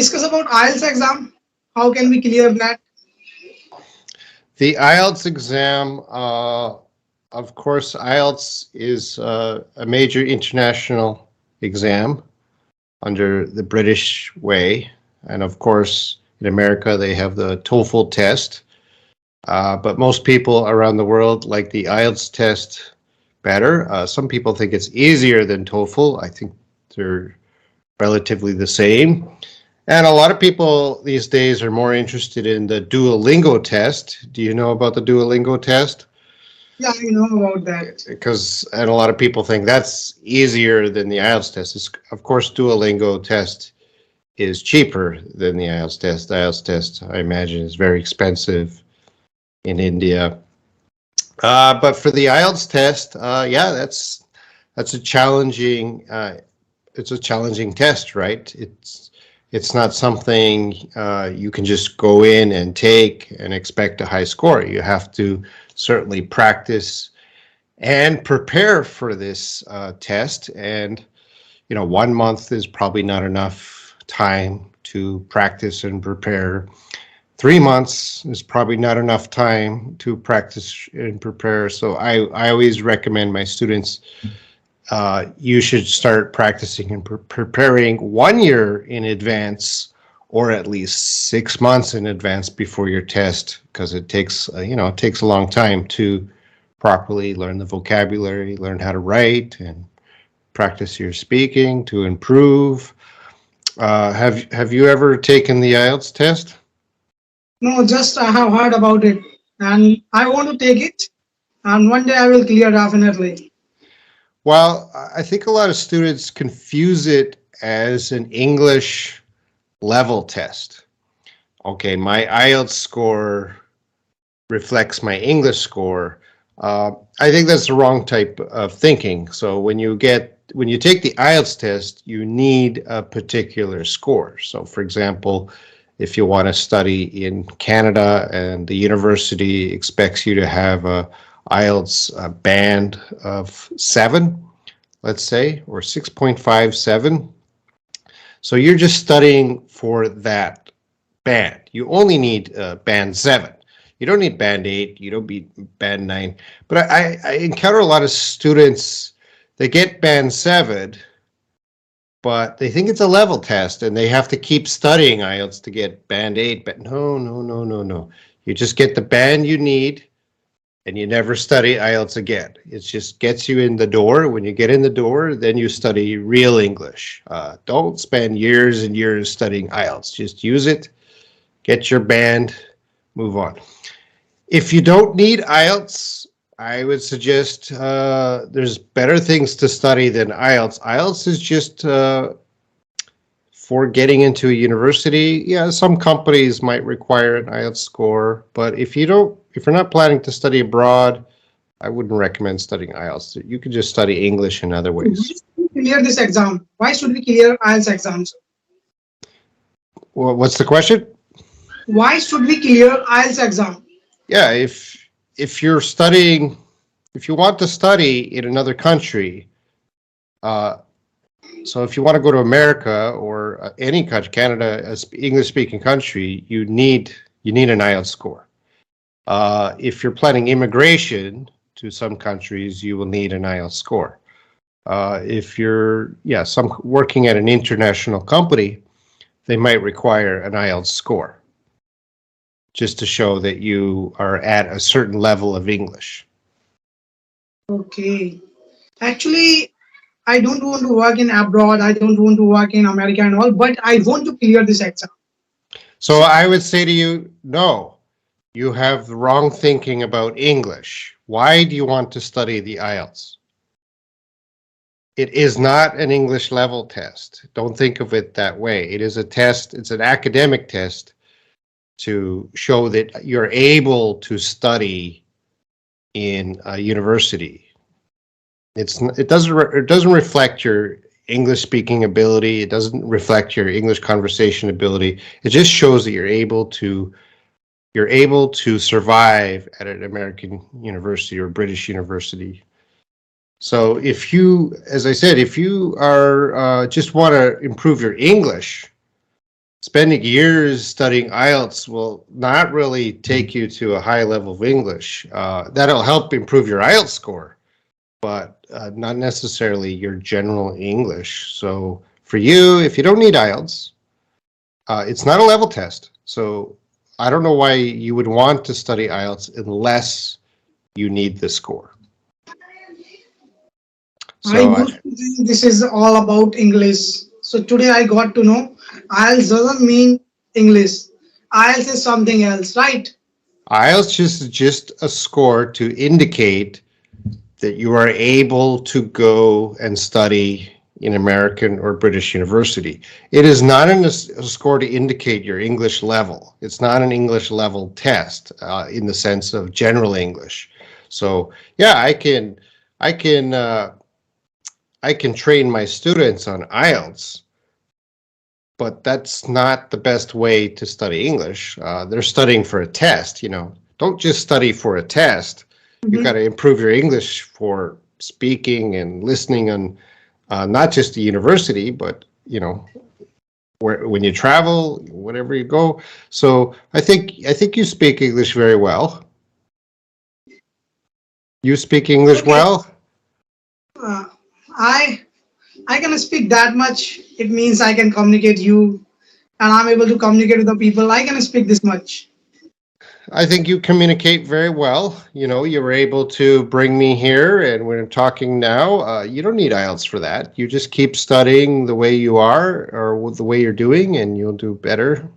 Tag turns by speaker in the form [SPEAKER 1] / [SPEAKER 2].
[SPEAKER 1] discuss about IELTS exam? How can we clear that?
[SPEAKER 2] The IELTS exam, of course, IELTS is a major international exam under the British way. And of course, in America, they have the TOEFL test. But most people around the world like the IELTS test better. Some people think it's easier than TOEFL. I think they're relatively the same. And a lot of people these days are more interested in the Duolingo test. Do you know about the Duolingo test?
[SPEAKER 1] Yeah, I know about that.
[SPEAKER 2] And a lot of people think that's easier than the IELTS test. Of course, Duolingo test is cheaper than the IELTS test. The IELTS test, I imagine, is very expensive in India. But for the IELTS test, yeah, that's a challenging. It's a challenging test, right? It's not something you can just go in and take and expect a high score. You have to certainly practice and prepare for this test. And, 1 month is probably not enough time to practice and prepare. 3 months is probably not enough time to practice and prepare. So I always recommend my students you should start practicing and preparing 1 year in advance, or at least 6 months in advance before your test, because it takes it takes a long time to properly learn the vocabulary, learn how to write, and practice your speaking to improve. Have you ever taken the IELTS test?
[SPEAKER 1] No, just I have heard about it, and I want to take it, and one day I will clear definitely.
[SPEAKER 2] Well, I think a lot of students confuse it as an English level test. Okay, my IELTS score reflects my English score. I think that's the wrong type of thinking. So when you take the IELTS test, you need a particular score. So for example, if you want to study in Canada and the university expects you to have a IELTS band of 7, let's say, or 6.57. So you're just studying for that band. You only need band 7. You don't need band 8. You don't need band 9. But I encounter a lot of students, they get band 7, but they think it's a level test and they have to keep studying IELTS to get band 8. But no. You just get the band you need, and you never study IELTS again. It just gets you in the door. When you get in the door, then you study real English. Don't spend years and years studying IELTS. Just use it, get your band, move on. If you don't need IELTS, I would suggest there's better things to study than IELTS. IELTS is just for getting into a university. Yeah, some companies might require an IELTS score, but if you're not planning to study abroad, I wouldn't recommend studying IELTS. You could just study English in other ways.
[SPEAKER 1] Clear this exam. Why should we clear IELTS exams?
[SPEAKER 2] Well, what's the question?
[SPEAKER 1] Why should we clear IELTS exam?
[SPEAKER 2] Yeah, if you're studying, if you want to study in another country, so if you want to go to America or any country, Canada, English-speaking country, you need an IELTS score. If you're planning immigration to some countries, you will need an IELTS score. If you're working at an international company, they might require an IELTS score just to show that you are at a certain level of English.
[SPEAKER 1] Okay. Actually, I don't want to work in abroad. I don't want to work in America and all, but I want to clear this exam.
[SPEAKER 2] So I would say to you, no, you have the wrong thinking about English. Why do you want to study the IELTS? It is not an English level test. Don't think of it that way. It is a test. It's an academic test to show that you're able to study in a university. It doesn't reflect your English speaking ability. It doesn't reflect your English conversation ability. It just shows that you're able to survive at an American university or British university. So if you, as I said, if you are just want to improve your English, it's spending years studying IELTS will not really take you to a high level of English. That'll help improve your IELTS score, but not necessarily your general English. So for you, if you don't need IELTS, it's not a level test. So I don't know why you would want to study IELTS unless you need the score.
[SPEAKER 1] I
[SPEAKER 2] So
[SPEAKER 1] used to think this is all about English. So today I got to know IELTS doesn't mean English. IELTS is something else, right?
[SPEAKER 2] IELTS is just a score to indicate that you are able to go and study in American or British university. It is not a score to indicate your English level. It's not an English level test in the sense of general English. So yeah, I can train my students on IELTS, but that's not the best way to study English. They're studying for a test, you know. Don't just study for a test. You got
[SPEAKER 1] Mhm.
[SPEAKER 2] to improve your English for speaking and listening on not just the university, but you know, when you travel, wherever you go. So I think you speak English very well. You speak English
[SPEAKER 1] Okay.
[SPEAKER 2] well.
[SPEAKER 1] Uh, I I can speak that much. It means I can communicate you and I'm able to communicate with the people. I can speak this much.
[SPEAKER 2] I think you communicate very well. You know, you were able to bring me here, and we're talking now. You don't need IELTS for that. You just keep studying the way you are or the way you're doing, and you'll do better